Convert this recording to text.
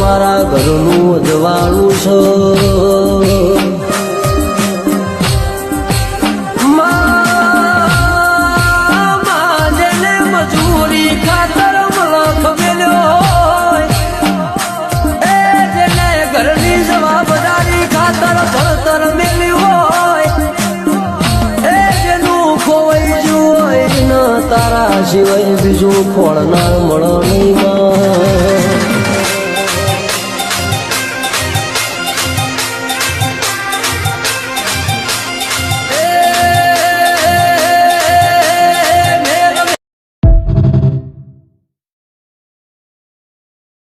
મારા ઘરનું અજવાળું છે જેને મજૂરી ખાતર મલખ મેલ્યો એ જેને ઘરની જવાબદારી ખાતર ભણતર મેલ્યું હોય એ જેનું ખોવાઈ ગયું હોય તારા સિવાય બીજું ફળ ના મળે નહીં.